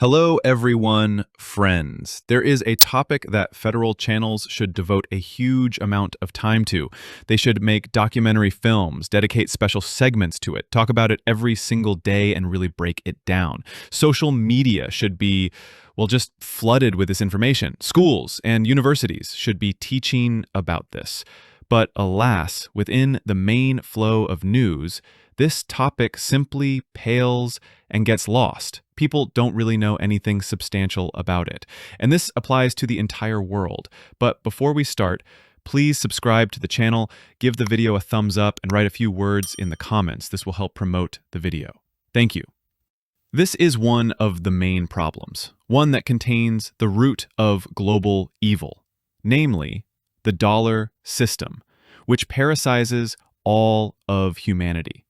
Hello, everyone, friends. There is a topic that federal channels should devote a huge amount of time to. They should make documentary films, dedicate special segments to it, talk about it every single day and really break it down. Social media should be, well, just flooded with this information. Schools and universities should be teaching about this. But alas, within the main flow of news, this topic simply pales and gets lost. People don't really know anything substantial about it. And this applies to the entire world. But before we start, please subscribe to the channel, give the video a thumbs up, and write a few words in the comments. This will help promote the video. Thank you. This is one of the main problems, one that contains the root of global evil, namely the dollar system, which parasizes all of humanity.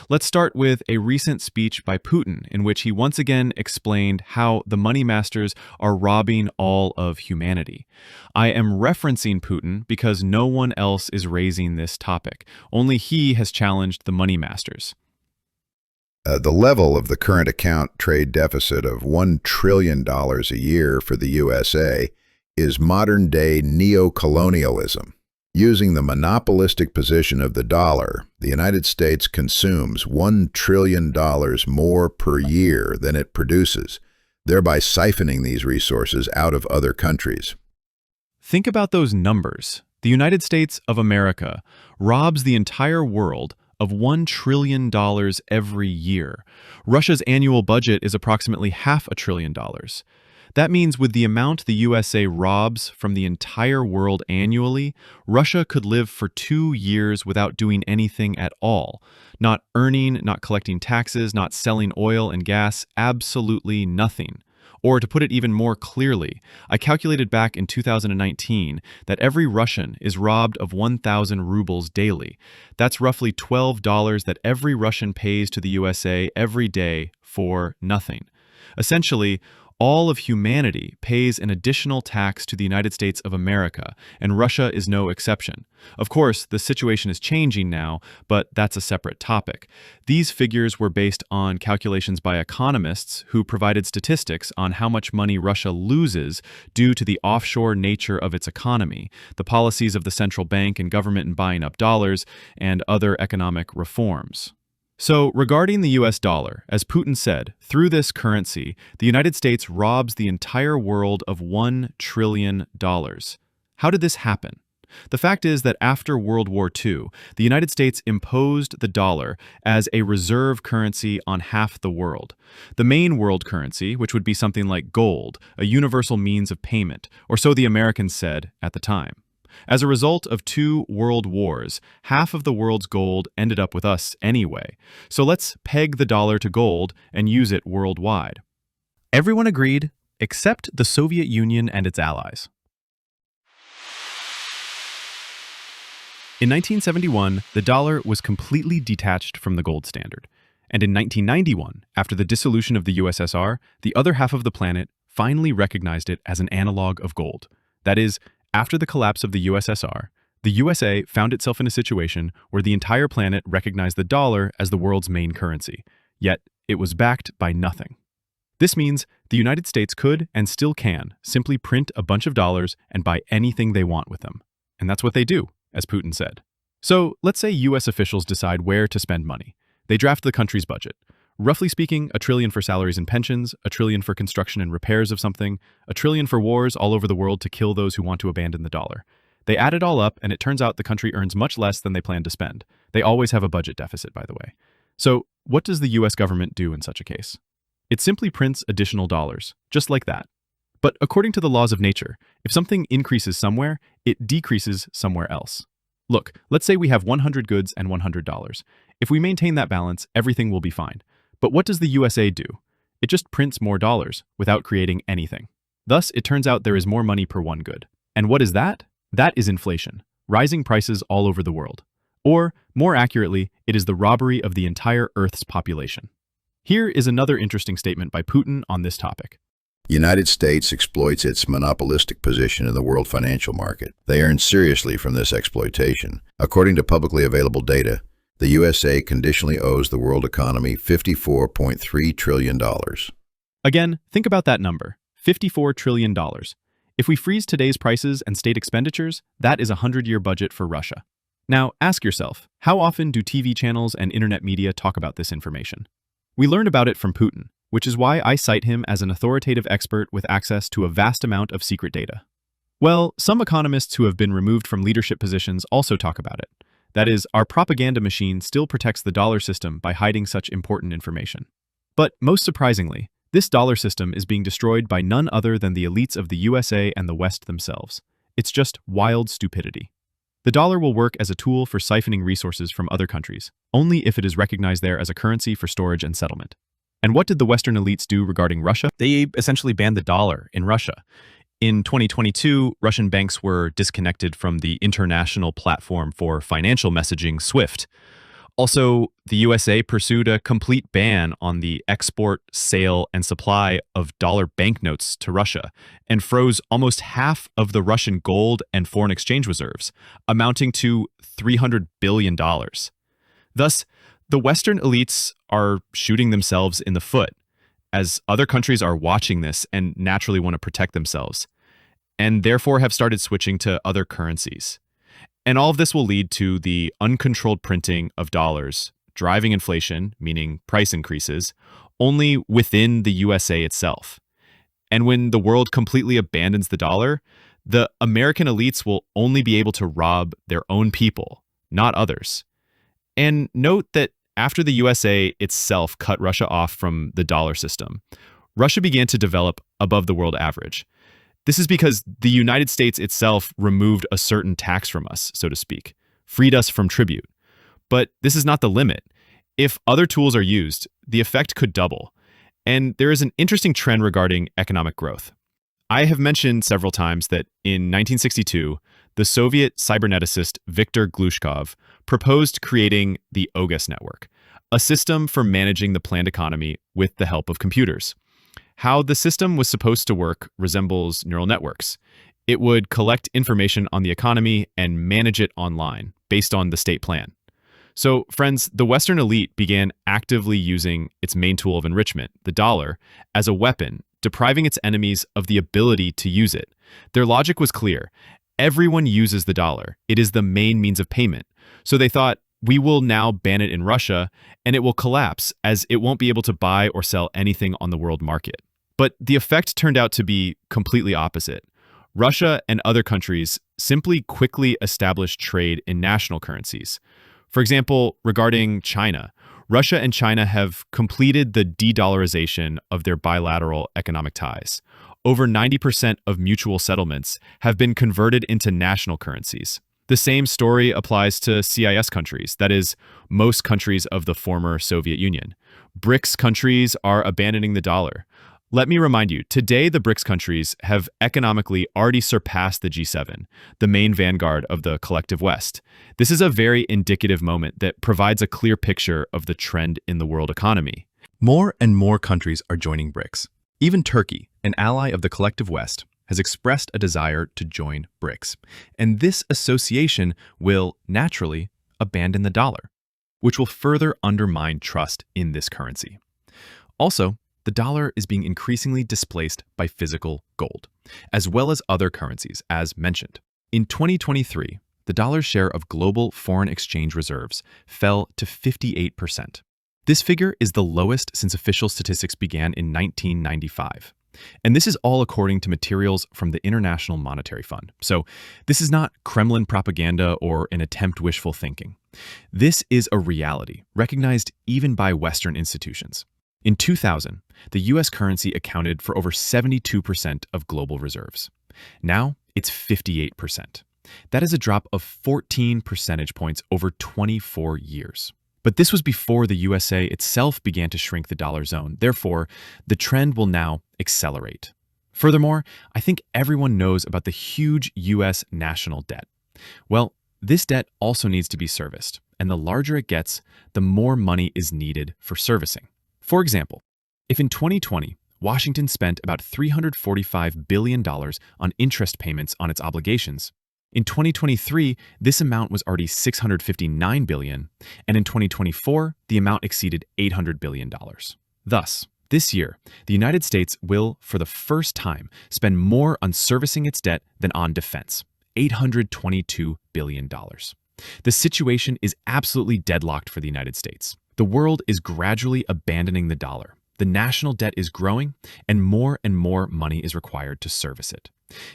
Let's start with a recent speech by Putin in which he once again explained how the money masters are robbing all of humanity. I am referencing Putin because no one else is raising this topic. Only he has challenged the money masters. The level of the current account trade deficit of $1 trillion a year for the USA is modern-day neocolonialism. Using the monopolistic position of the dollar, the United States consumes $1 trillion more per year than it produces, thereby siphoning these resources out of other countries. Think about those numbers. The United States of America robs the entire world of $1 trillion every year. Russia's annual budget is approximately $500 billion. That means with the amount the USA robs from the entire world annually, Russia could live for 2 years without doing anything at all. Not earning, not collecting taxes, not selling oil and gas, absolutely nothing. Or to put it even more clearly, I calculated back in 2019 that every Russian is robbed of 1,000 rubles daily. That's roughly $12 that every Russian pays to the USA every day for nothing. Essentially, all of humanity pays an additional tax to the United States of America, and Russia is no exception. Of course, the situation is changing now, but that's a separate topic. These figures were based on calculations by economists who provided statistics on how much money Russia loses due to the offshore nature of its economy, the policies of the central bank and government in buying up dollars, and other economic reforms. So, regarding the US dollar, as Putin said, through this currency, the United States robs the entire world of $1 trillion. How did this happen? The fact is that after World War II, the United States imposed the dollar as a reserve currency on half the world. The main world currency, which would be something like gold, a universal means of payment, or so the Americans said at the time. As a result of 2 world wars, half of the world's gold ended up with us anyway. So let's peg the dollar to gold and use it worldwide. Everyone agreed, except the Soviet Union and its allies. In 1971, the dollar was completely detached from the gold standard. And in 1991, after the dissolution of the USSR, the other half of the planet finally recognized it as an analog of gold. That is, after the collapse of the USSR, the USA found itself in a situation where the entire planet recognized the dollar as the world's main currency, yet it was backed by nothing. This means the United States could, and still can, simply print a bunch of dollars and buy anything they want with them. And that's what they do, as Putin said. So let's say US officials decide where to spend money. They draft the country's budget. Roughly speaking, $1 trillion for salaries and pensions, $1 trillion for construction and repairs of something, $1 trillion for wars all over the world to kill those who want to abandon the dollar. They add it all up, and it turns out the country earns much less than they plan to spend. They always have a budget deficit, by the way. So, what does the US government do in such a case? It simply prints additional dollars, just like that. But according to the laws of nature, if something increases somewhere, it decreases somewhere else. Look, let's say we have 100 goods and $100. If we maintain that balance, everything will be fine. But what does the USA do? It just prints more dollars without creating anything. Thus, it turns out there is more money per one good. And what is that? That is inflation, rising prices all over the world. Or, more accurately, it is the robbery of the entire Earth's population. Here is another interesting statement by Putin on this topic. The United States exploits its monopolistic position in the world financial market. They earn seriously from this exploitation. According to publicly available data, the USA conditionally owes the world economy $54.3 trillion. Again, think about that number, $54 trillion. If we freeze today's prices and state expenditures, that is a 100-year budget for Russia. Now, ask yourself, how often do TV channels and internet media talk about this information? We learn about it from Putin, which is why I cite him as an authoritative expert with access to a vast amount of secret data. Well, some economists who have been removed from leadership positions also talk about it. That is, our propaganda machine still protects the dollar system by hiding such important information. But most surprisingly, this dollar system is being destroyed by none other than the elites of the USA and the West themselves. It's just wild stupidity. The dollar will work as a tool for siphoning resources from other countries, only if it is recognized there as a currency for storage and settlement. And what did the Western elites do regarding Russia? They essentially banned the dollar in Russia. In 2022, Russian banks were disconnected from the international platform for financial messaging, SWIFT. Also, the USA pursued a complete ban on the export, sale, and supply of dollar banknotes to Russia and froze almost half of the Russian gold and foreign exchange reserves, amounting to $300 billion. Thus, the Western elites are shooting themselves in the foot, as other countries are watching this and naturally want to protect themselves, and therefore have started switching to other currencies. And all of this will lead to the uncontrolled printing of dollars, driving inflation, meaning price increases, only within the USA itself. And when the world completely abandons the dollar, the American elites will only be able to rob their own people, not others. And note that after the USA itself cut Russia off from the dollar system, Russia began to develop above the world average. This is because the United States itself removed a certain tax from us, so to speak, freed us from tribute. But this is not the limit. If other tools are used, the effect could double. And there is an interesting trend regarding economic growth. I have mentioned several times that in 1962, the Soviet cyberneticist Viktor Glushkov proposed creating the OGAS network, a system for managing the planned economy with the help of computers. How the system was supposed to work resembles neural networks. It would collect information on the economy and manage it online based on the state plan. So, friends, the Western elite began actively using its main tool of enrichment, the dollar, as a weapon, depriving its enemies of the ability to use it. Their logic was clear. Everyone uses the dollar. It is the main means of payment. So they thought, we will now ban it in Russia, and it will collapse as it won't be able to buy or sell anything on the world market. But the effect turned out to be completely opposite. Russia and other countries simply quickly established trade in national currencies. For example, regarding China, Russia and China have completed the de-dollarization of their bilateral economic ties. Over 90% of mutual settlements have been converted into national currencies. The same story applies to CIS countries, that is, most countries of the former Soviet Union. BRICS countries are abandoning the dollar. Let me remind you, today the BRICS countries have economically already surpassed the G7, the main vanguard of the collective West. This is a very indicative moment that provides a clear picture of the trend in the world economy. More and more countries are joining BRICS. Even Turkey, an ally of the collective West, has expressed a desire to join BRICS. And this association will, naturally, abandon the dollar, which will further undermine trust in this currency. Also, the dollar is being increasingly displaced by physical gold, as well as other currencies, as mentioned. In 2023, the dollar's share of global foreign exchange reserves fell to 58%. This figure is the lowest since official statistics began in 1995. And this is all according to materials from the International Monetary Fund. So this is not Kremlin propaganda or an attempt wishful thinking. This is a reality recognized even by Western institutions. In 2000, the US currency accounted for over 72% of global reserves. Now it's 58%. That is a drop of 14 percentage points over 24 years. But this was before the USA itself began to shrink the dollar zone. Therefore, the trend will now accelerate. Furthermore, I think everyone knows about the huge US national debt. Well, this debt also needs to be serviced, and the larger it gets, the more money is needed for servicing. For example, if in 2020, Washington spent about $345 billion on interest payments on its obligations, in 2023, this amount was already $659 billion, and in 2024, the amount exceeded $800 billion. Thus, This year, the United States will, for the first time, spend more on servicing its debt than on defense, $822 billion. The situation is absolutely deadlocked for the United States. The world is gradually abandoning the dollar. The national debt is growing, and more money is required to service it.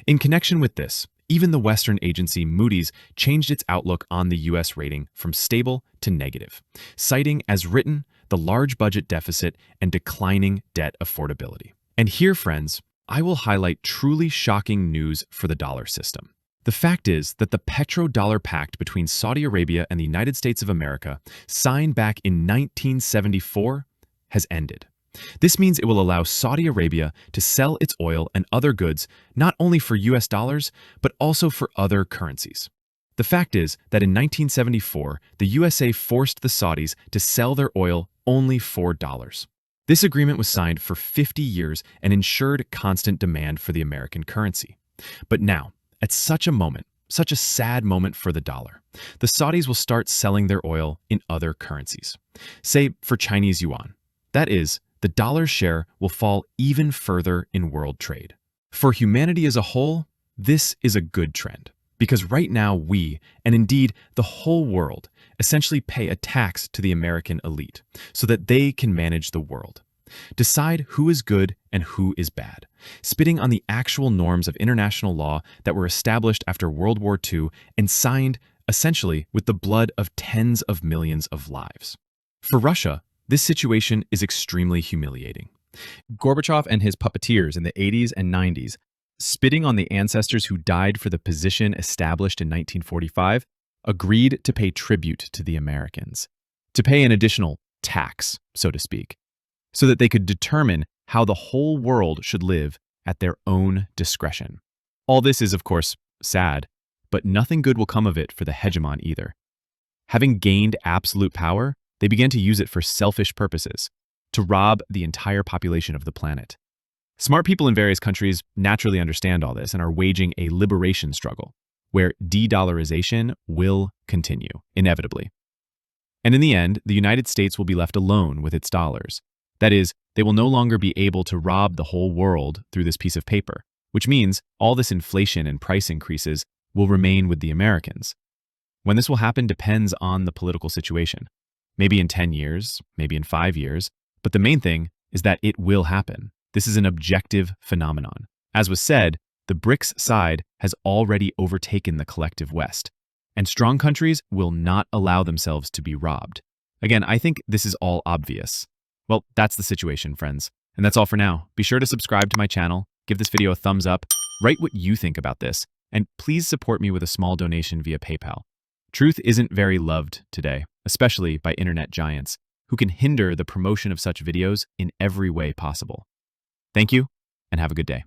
In connection with this, even the Western agency Moody's changed its outlook on the U.S. rating from stable to negative, citing as written the large budget deficit and declining debt affordability. And here, friends, I will highlight truly shocking news for the dollar system. The fact is that the Petrodollar pact between Saudi Arabia and the United States of America, signed back in 1974, has ended. This means it will allow Saudi Arabia to sell its oil and other goods not only for US dollars, but also for other currencies. The fact is that in 1974, the USA forced the Saudis to sell their oil only for dollars. This agreement was signed for 50 years and ensured constant demand for the American currency. But now, at such a moment, such a sad moment for the dollar, the Saudis will start selling their oil in other currencies. Say for Chinese yuan. That is, the dollar's share will fall even further in world trade. For humanity as a whole, this is a good trend, because right now we, and indeed the whole world, essentially pay a tax to the American elite so that they can manage the world, decide who is good and who is bad, spitting on the actual norms of international law that were established after World War II and signed, essentially, with the blood of tens of millions of lives. For Russia, this situation is extremely humiliating. Gorbachev and his puppeteers in the 80s and 90s, spitting on the ancestors who died for the position established in 1945, agreed to pay tribute to the Americans, to pay an additional tax, so to speak, so that they could determine how the whole world should live at their own discretion. All this is, of course, sad, but nothing good will come of it for the hegemon either. Having gained absolute power, they began to use it for selfish purposes, to rob the entire population of the planet. Smart people in various countries naturally understand all this and are waging a liberation struggle, where de-dollarization will continue, inevitably. And in the end, the United States will be left alone with its dollars. That is, they will no longer be able to rob the whole world through this piece of paper, which means all this inflation and price increases will remain with the Americans. When this will happen depends on the political situation. Maybe in 10 years, maybe in 5 years, but the main thing is that it will happen. This is an objective phenomenon. As was said, the BRICS side has already overtaken the collective West, and strong countries will not allow themselves to be robbed. Again, I think this is all obvious. Well, that's the situation, friends. And that's all for now. Be sure to subscribe to my channel, give this video a thumbs up, write what you think about this, and please support me with a small donation via PayPal. Truth isn't very loved today, especially by internet giants, who can hinder the promotion of such videos in every way possible. Thank you, and have a good day.